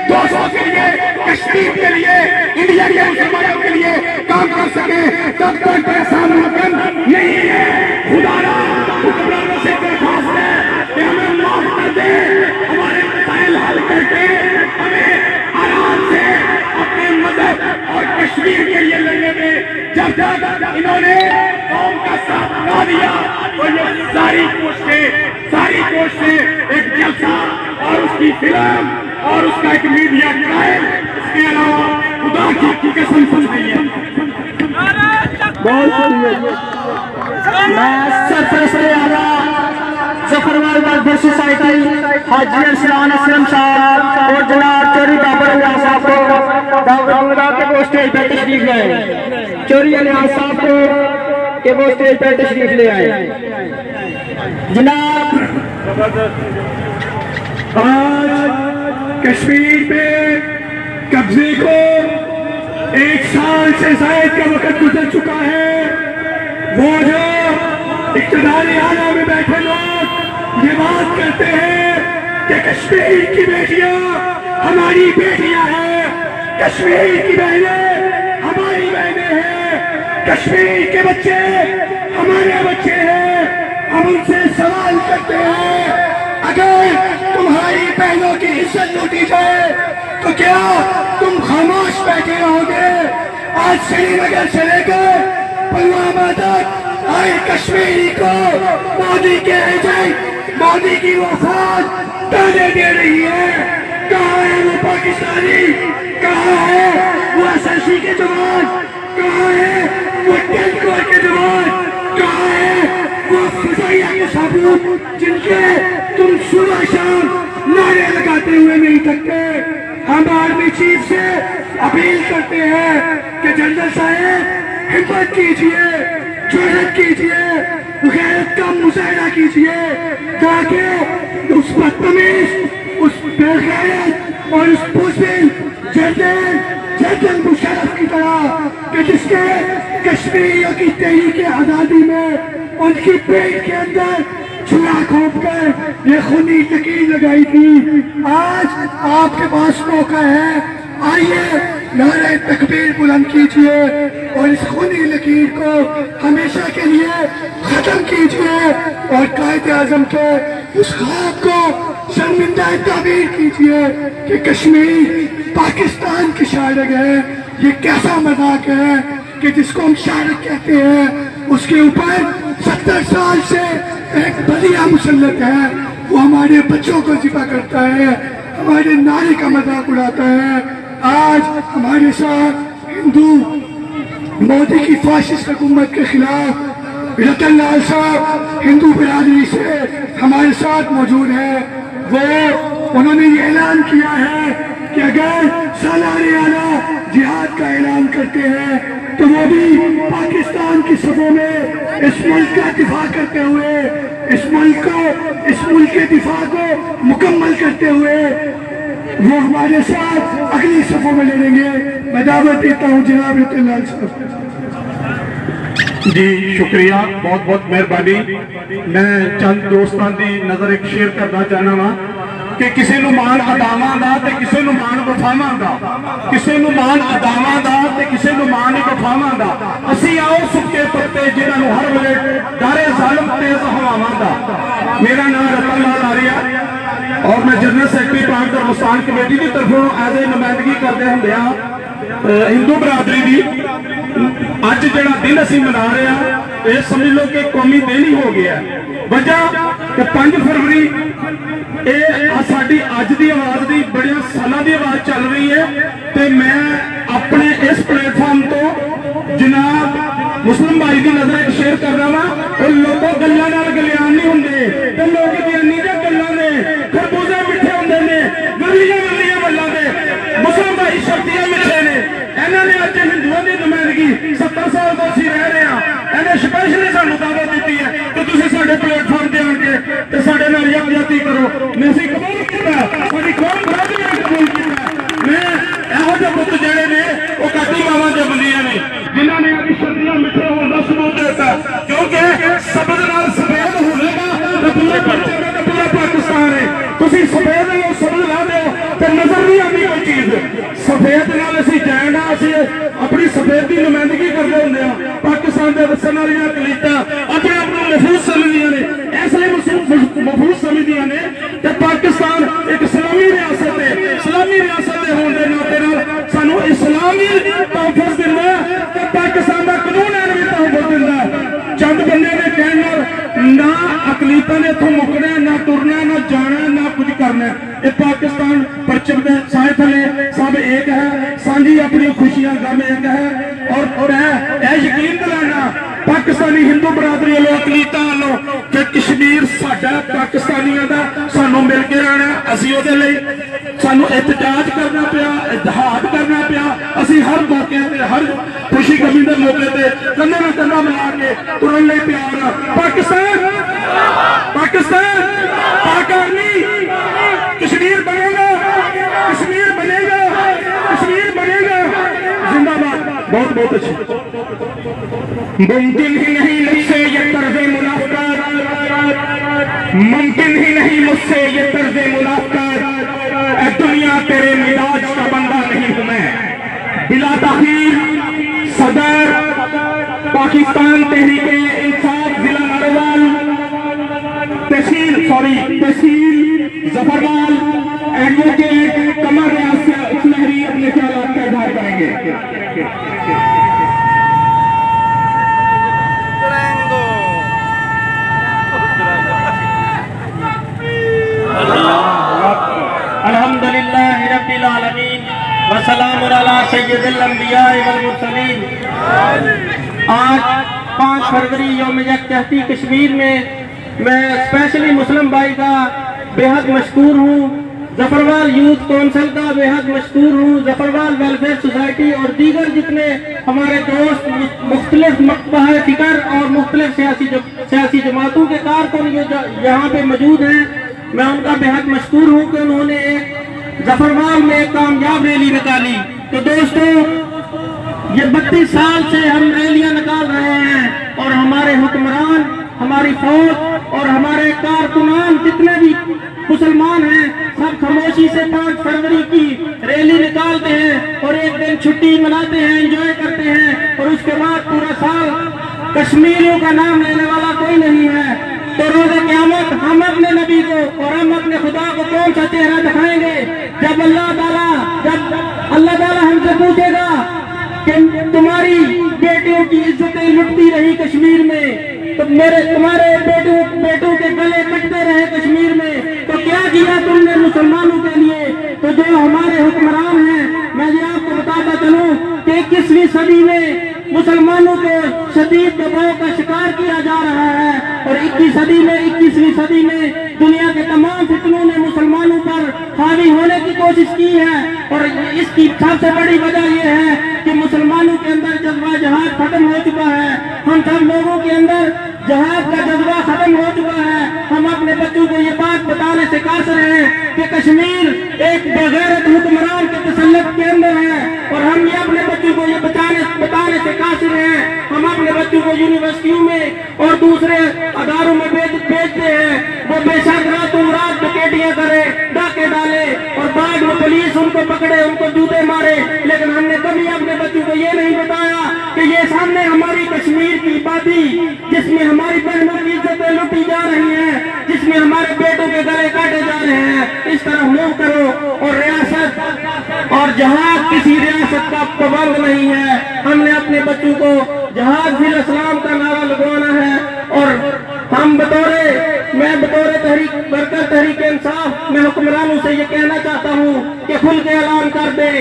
C: दोस्तों के लिए, कश्मीर के लिए, इंडिया के मुसलमानों के लिए काम कर सके, तब तक ऐसा मुमकिन नहीं है। खुदारा हुक्मरानों से दरख्वास्त है कि हमें माफ कर दे, हमारे मसाइल हल करके हमें आराम से अपने मदद और कश्मीर के लिए लड़ने में। जब तक इन्होंने कौम का साथ ना दिया तो ये सारी कोशिशें एक जलसा और उसकी फिल्म और उसका एक मीडिया ट्रायल, इसके अलावा खुदा की कसम समझ रही है।
F: मैं सरपरस्त आला जफरवाल वेलफेयर सोसाइटी हाजी अरसलान असलम साहब और जनाब चोरी बाबर अलियास साहब को दावत के वो स्टेज पर तशरीफ ले आए। चोरी अलियास साहब को के वो स्टेज पर तशरीफ ले आए। जनाब
A: आज कश्मीर पे कब्जे को 1 साल से ज्यादा का वक्त गुजर चुका है। वो जो इक़्तिदार आला में बैठे लोग ये बात करते हैं कि कश्मीर की बेटियां हमारी बेटियां हैं, कश्मीर की बहनें हमारी बहनें हैं, कश्मीर के बच्चे हमारे बच्चे हैं। हम उनसे सवाल करते हैं, अगर तुम्हारी बहनों की इज्जत लूटी जाए तो क्या तुम खामोश बैठे रहोगे? आज श्रीनगर से लेकर पुलवामा तक आए कश्मीरी को मोदी के एजेंट, मोदी की वफाद ताने दे रही है। कहाँ है वो पाकिस्तानी? कहाँ है वो एसएससी के जवान? कहाँ है वो 10 कोर के जवान? कहाँ है वो फजाइया के साबुत जिनके तुम सुबह शाम नारे लगाते हुए नहीं थकते? हम आर्मी चीफ से अपील करते हैं कि जनरल साहब हिम्मत कीजिए, जुर्रत कीजिए, गैरत का मुजाहरा कीजिए, ताकि उस बदतमीज, उस बेगैरत और उस बुज़दिल जनरल मुशर्रफ की तरह कि जिसके कश्मीरियों की तहरीक आजादी में उनकी पेट के अंदर चूड़ा खोप कर ये खूनी लकीर लगाई थी, आज आपके पास मौका है। आइए नारे तकबीर बुलंद कीजिए और इस खूनी लकीर को हमेशा के लिए खत्म कीजिए और कायदे आज़म के उस ख्वाब को शर्मिंदा ताबीर कीजिए कि कश्मीर पाकिस्तान की शारग है। ये कैसा मजाक है कि जिसको हम शारक कहते हैं उसके ऊपर 70 साल से एक बलिया मुसल्लत है, वो हमारे बच्चों को ज़िबा करता है, हमारे नारे का मजाक उड़ाता है। आज हमारे साथ हिंदू मोदी की फाशिस्ट हुकूमत के खिलाफ रतन लाल साहब हिंदू बिरादरी से हमारे साथ मौजूद है। उन्होंने ये ऐलान किया है कि अगर सालाने आला जिहाद का ऐलान करते हैं तो वो भी पाकिस्तान की सभा में इस मुल्क का दिफा करते हुए, इस मुल्क के दिफा को मुकम्मल करते हुए वो हमारे साथ अगली सफों में लड़ेंगे। मैं दावत देता हूँ जनाब रतन लाल साहब।
C: जी शुक्रिया, बहुत बहुत मेहरबानी। मैं चंद दोस्तों की नजर एक शेयर करना चाहना वा कि किसी नूं मान अदावां दा ते किसी नूं मान वफावां दा, किसी नूं मान अदावां दा ते किसी नूं मान वफावां दा। असीं आओ सुक्के पत्ते जिन्हां नूं हर वेले डरे ज़ालिम तेज हवावां दा। मेरा नाम रतन लाल आरिया और मैं जनरल सैकटरी पाक धर्मस्थान कमेटी की तरफों एज ए नुमाइंदगी करते होंदे हिंदू बरादरी की अज जिहड़ा दिन असीं मना रहे हैं ये समझ लो कि कौमी दिन ही हो गया। वजह कि 5 फरवरी साडी अज की आवाज की बड़े सालों की आवाज चल रही है। तो मैं अपने इस प्लेटफॉर्म तो जनाब मुस्लिम भाई की नजर शेयर कर रहा वा और लोगों गल्लां नाल गलियान नहीं
G: इन्हों ने अज हिंदुओं की नुमाइंदगी 70 साल तो असं रह रहे हैं, इन्हें स्पैशली सानू दावत दी है कि तुम साडे प्लेटफॉर्म से आके तो साडे नाल यकजहती करो। मैं असीं कबूल किया, साडी कौम बरादरी ने कबूल किया। मैं इहो जिहे पुत जिहड़े ने वो काटी मावां जमदियां ने, जिन्हां ने अपनी शर्तियां मिठे होने का सबूत देता, क्योंकि सबद नाल सफेद होगा तो पूरे पर्चे में तो पूरा पाकिस्तान है। तुसीं सफेद लो सबद ला दो तो नजर नहीं आती कोई चीज। सफेद नाल असीं जाना, असीं अपनी सफेद की नुमाइंदगी करते होंगे। पाकिस्तान के वसन वाली अकलीतां अपने आप को महफूज समझदियां ने, इसलिए महफूज समझदियां ने कि पाकिस्तान एक इस्लामी रियासत है। इस्लामी रियासत के होने के नाते सानू इस्लामी तहफुज़ दिंदा ते पाकिस्तान का कानून भी तहफुज़ दिंदा। चंद बंदे ने कहना ना अकलीतां ने इत्थों मुकना, ना तुरना, ना जाना, ना कुछ करना। ये पाकिस्तान परचम के साए थले सब एक है, सांझी अपनी खुशियां गम एक है। और यकीन दिलाना पाकिस्तानी हिंदू बरादरी वालों अकलीतां वालों कि कश्मीर साडा पाकिस्तानियों का, सानू मिल के रहना। असीं उहदे लई सानू एहतजाज करना पिया, इजहार करना पिया। असीं हर मौके पे, हर खुशी गमी के मौके पे कंधा ना कंधा मिला के तुरन लई तैयार आ। पाकिस्तान पाकिस्तान पाक आर्मी कश्मीर बनेगा, कश्मीर बनेगा, कश्मीर बनेगा। जिंदाबाद। बहुत बहुत अच्छी। मुमकिन ही नहीं मुझसे ये तर्ज़े मुलाकात, मुमकिन ही नहीं मुझसे ये तर्ज़े मुलाकात। दुनिया तेरे मिजाज का बंदा नहीं हूं मैं। बिला ताखीर सदर पाकिस्तान तहरीके इंसाफ जिला नारोवाल तहसील जफरवाल एडवोकेट कमर इसलहरी अपने ख्यालात का इजहार करेंगे।
I: अल्हम्दुलिल्लाहि रब्बिल आलमीन व सलामुन अला सय्यिदिल अंबिया वल मुरसलीन। आज 5 फरवरी यौम यकजहती कश्मीर में मैं स्पेशली मुस्लिम भाई का बेहद मशकूर हूँ, जफरवाल यूथ काउंसिल का बेहद मशकूर हूँ, जफरवाल वेलफेयर सोसाइटी और दीगर जितने हमारे दोस्त मुख्तलिफ मकबह फिक्र और मुख्तलिफ सियासी जमातों के कारकुन यहाँ पे मौजूद हैं। मैं उनका बेहद मशकूर हूँ कि उन्होंने एक जफरवाल में एक कामयाब रैली निकाली। तो दोस्तों, ये 32 साल से हम रैलियां निकाल रहे हैं और हमारे हुक्मरान, हमारी फौज और हमारे कारकुनान जितने भी मुसलमान हैं सब खामोशी से 5 फरवरी की रैली निकालते हैं और एक दिन छुट्टी मनाते हैं, एंजॉय करते हैं और उसके बाद पूरा साल कश्मीरियों का नाम लेने वाला कोई नहीं है। तो रोज़े क़यामत हम अपने नबी को और हम अपने खुदा को कौन सा चेहरा दिखाएंगे जब अल्लाह ताला हमसे पूछेगा कि तुम्हारी बेटियों की इज्जतें लुटती रही कश्मीर में, तो तुम्हारे बेटों के गले कटते रहे कश्मीर में, तो क्या किया तुमने मुसलमानों के लिए? तो जो हमारे हुक्मरान हैं, मैं ये आपको बताता चलूं कि 21वीं सदी में मुसलमानों को शदीद दबाव का शिकार किया जा रहा है और 21वीं सदी में दुनिया के तमाम फितनों ने मुसलमानों पर हावी होने की कोशिश की है। और इसकी सबसे बड़ी वजह यह है कि मुसलमानों के अंदर जज्बा जहाद खत्म हो चुका है। हम सब लोगों के अंदर जहाद का जज्बा खत्म हो चुका है। हम अपने बच्चों को ये बात बताने से कासिर हैं कि कश्मीर एक बेगैरत हुक्मरान के तसल्लुत के अंदर है और हम ये अपने बच्चों को ये बताने से कासिर हैं। हम अपने बच्चों को यूनिवर्सिटियों में और दूसरे अदारों में भेजते हैं, वो बेशक रातों रात डकैतियां करे, डाके डाले और बाद में पुलिस उनको पकड़े, उनको जूते मारे। लेकिन हमने कभी अपने बच्चों को ये नहीं बताया कि ये सामने हमारी कश्मीर की आबादी जिसमें हमारी बहनों की इज्जतें लूटी जा रही हैं, जिसमें हमारे बेटों के गले काटे जा रहे हैं, इस तरह मूव करो। और रियासत और जहाज किसी रियासत का पाबंद नहीं है। हमने अपने बच्चों को जहाज फिल इस्लाम का नारा लगवाना है और हम मैं बतौर तहरीक इंसाफ मैं हुक्मरानों से ये कहना चाहता हूँ कि खुल के ऐलान कर दे,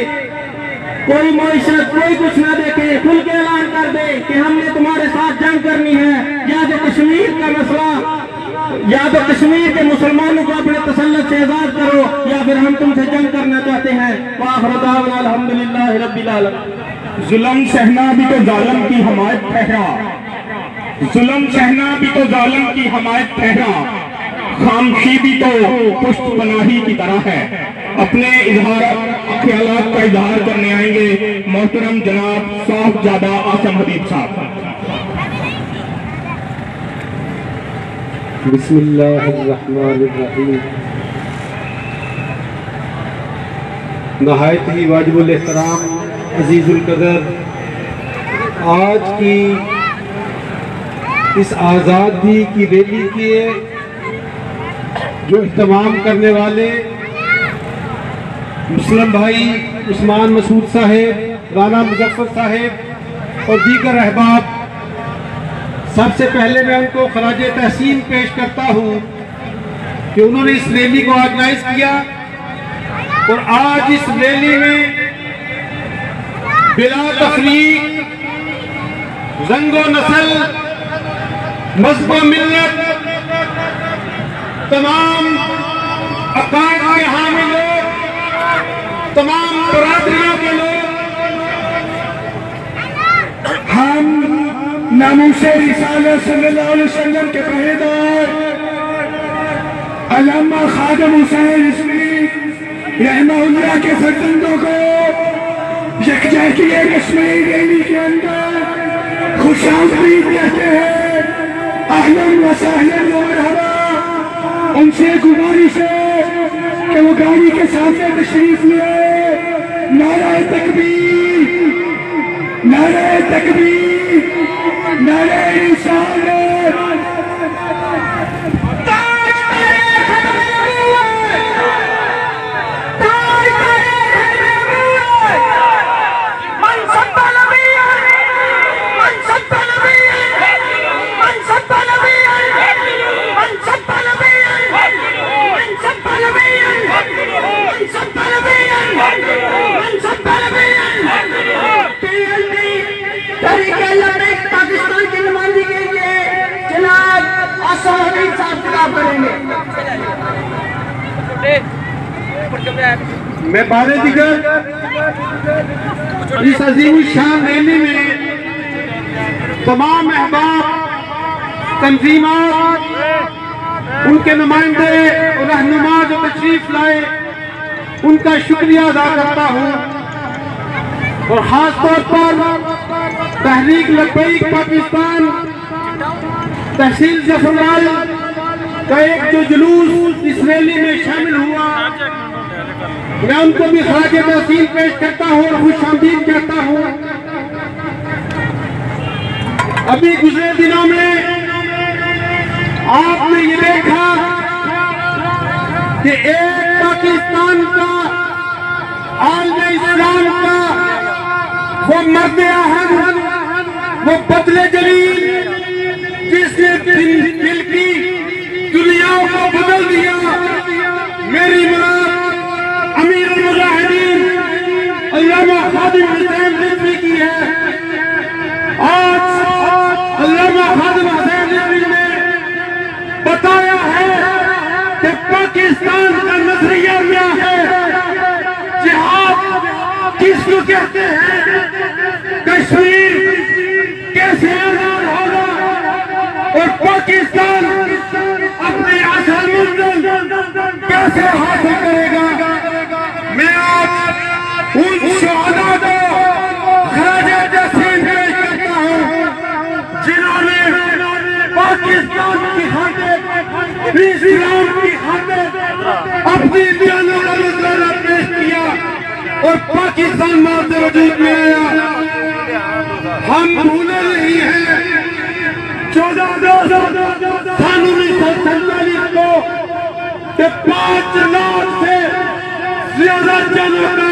I: कोई मुआशरत कोई कुछ ना देखे, खुल के ऐलान कर दे कि हमने तुम्हारे साथ जंग करनी है। या तो कश्मीर का मसला, या तो कश्मीर के मुसलमानों को अपने तसल्लुत से आजाद करो, या फिर हम तुमसे जंग करना चाहते हैं। वाह अल्हम्दुलिल्लाह रब्बिल आलमीन।
C: जुल्म सहना भी तो जालिम की हमायत ठहरा, जुल्म सहना भी तो जालिम की हमायत ठहरा, खामोशी भी तो पुष्ट पनाही की तरह है। अपने ख्यालात का इजहार करने आएंगे मोहतरम जनाब साहबजादा आसम हबीब साहब।
G: बिस्मिल्लाहिर्रहमानिर्रहीम। नहायत ही वाजिबुल एहतराम अजीजुल कदर, आज की इस आज़ादी की रैली के जो इत्तमाम करने वाले मुस्लिम भाई उस्मान मसूद साहेब, राना मुजफ्फर साहेब और दीगर अहबाब, सबसे पहले मैं उनको खराज तहसीन पेश करता हूँ कि उन्होंने इस रैली को ऑर्गेनाइज किया और आज इस रैली में बिला तफरीक, रंगो नस्ल, मज़हब मिल्लत, तमाम अकायद के हामी लोग, तमाम बरादरियों के लोग,
A: हम नामूसे रिसालत सल्लल्लाहु अलैहि वसल्लम के पहरेदार अल्लामा खादिम हुसैन रिजवी रहमहुल्लाह के फर्जंदों को यकजहती कश्मीर रैली के अंदर खुशामदीद कहते हैं, अहलन व सहलन व मरहबा। उनसे गुजारिश है कि वो गाड़ी के सामने तशरीफ ले। नारे तकबीर, नारे तकबीर, नारे रिसालत।
F: पाकिस्तान की नुमाइंदगी के लिए जनाब आसम हबीब साहब खिताब करेंगे।
G: मैं बारे दिगर इस अजीम शान रैली में तमाम अहबाब, तंजीमात, उनके नुमाइंदे और रहनुमा जो तशरीफ लाए, उनका शुक्रिया अदा करता हूँ और खास तौर पर तहरीक लब्बैक पाकिस्तान तहसील जफरलाल का एक जो जुलूस इस रैली में शामिल हुआ, मैं उनको भी खराज तहसीन पेश करता हूँ और खुशामदीद कहता हूँ। अभी गुजरे दिनों में आपने ये देखा कि एक पाकिस्तान का आलम इस्लाम का वो मर्द आहम, वो बदले जलील, जिसने दिल की दुनिया को बदल दिया, मेरी मुराद अमीर मुजाहिदीन अल्लामा खादिम हुसैन रिजवी की है। आज अल्लामा खादिम हुसैन रिजवी ने बताया है कि पाकिस्तान का नजरिया क्या है, जिहाद किसको कहते हैं, कश्मीर कैसे आजाद होगा और पाकिस्तान अपनी असल मंजिल कैसे हासिल करेगा। मैं आज उन शहादा को खराज तहसीन पेश करता हूँ जिन्होंने पाकिस्तान की खातिर, इस्लाम की खातिर अपनी जानों का नजराना पेश किया और पाकिस्तान मारते वजूद में आया। हम भूले नहीं हैं 14 अगस्त सन 1947 को 5 लाख से ज्यादा जनों का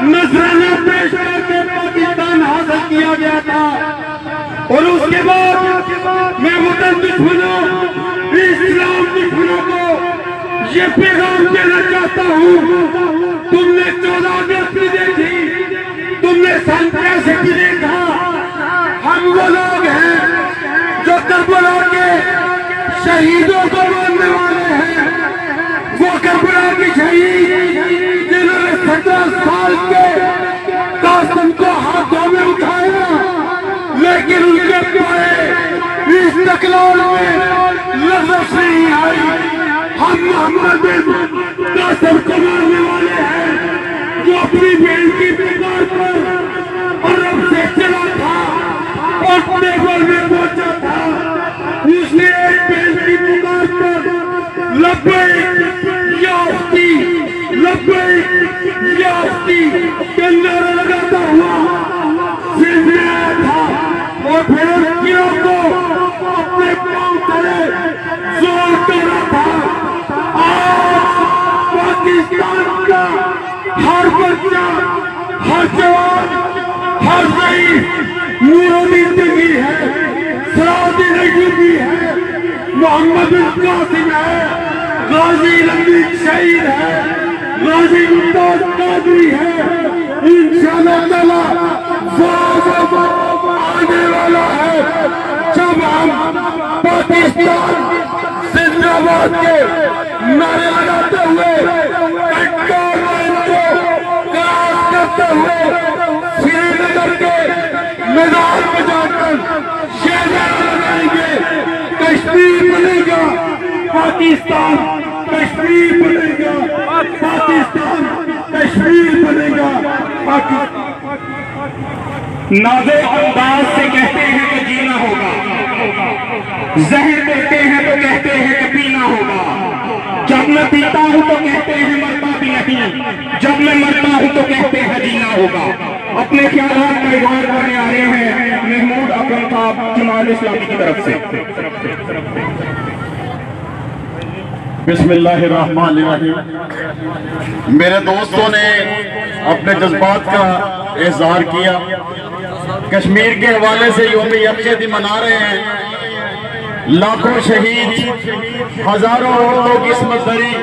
G: नजराना पेश करके पाकिस्तान हासिल किया गया था। और उसके बाद मैं वतन दुश्मनों, इस्लाम दुश्मनों को ये पैगाम देना चाहता हूँ, तुमने 14 अगस्त भी देखी, तुमने सन 65 भी देखा। हम वो लोग हैं जो करबला के शहीदों को मानने वाले हैं, वो करबला के शहीद जिन्होंने 17 साल के कासिम को हाथों
A: अपनी बेटी पुकार कर अरब से चला था और अपने घर में पहुंचा था। उसने एक बेटी पुकार कर लब्बैक या उख्ती, लब्बैक या उख्ती के नारा लगाता हुआ जिंदा आया था और फिलिस्तीनियों को अपने पांव तले जोर कर रहा था। आज पाकिस्तान का हर बच्चा, हर जवान, हर शहीद नूरानी जिंदगी है, सलाउद्दीन अय्यूबी है, मोहम्मद कासिम है, गाजी रंगी शहीद है, गाजी मुमताज कादरी है। इंशाअल्लाह ताला आने वाला है जब हम पाकिस्तान जिंदाबाद के नारे लगाते हुए करते हुए श्रीनगर के मैदान में जाकर शेरनारा लगाएंगे। कश्मीर बनेगा पाकिस्तान, कश्मीर बनेगा पाकिस्तान, कश्मीर बनेगा पाकिस्तान।
C: नाज़े अंदाज से कहते हैं कि जीना होगा, जहर देते हैं तो कहते हैं कि पीना होगा। जब मैं पीता हूं तो कहते हैं मरता भी नहीं, जब मैं मरता हूं तो कहते हैं जीना होगा। अपने ख्यालात का इज़हार करने आ रहे हैं महमूद अकरम साहब जमात इस्लामी की तरफ से।
J: बिस्मिल्लाहिर्रहमानिर्रहीम। मेरे दोस्तों ने अपने जज्बात का इज़हार किया। कश्मीर के हवाले से यौम यकजहती मना रहे हैं। लाखों शहीद, हजारों औरतों की किस्मत दरी,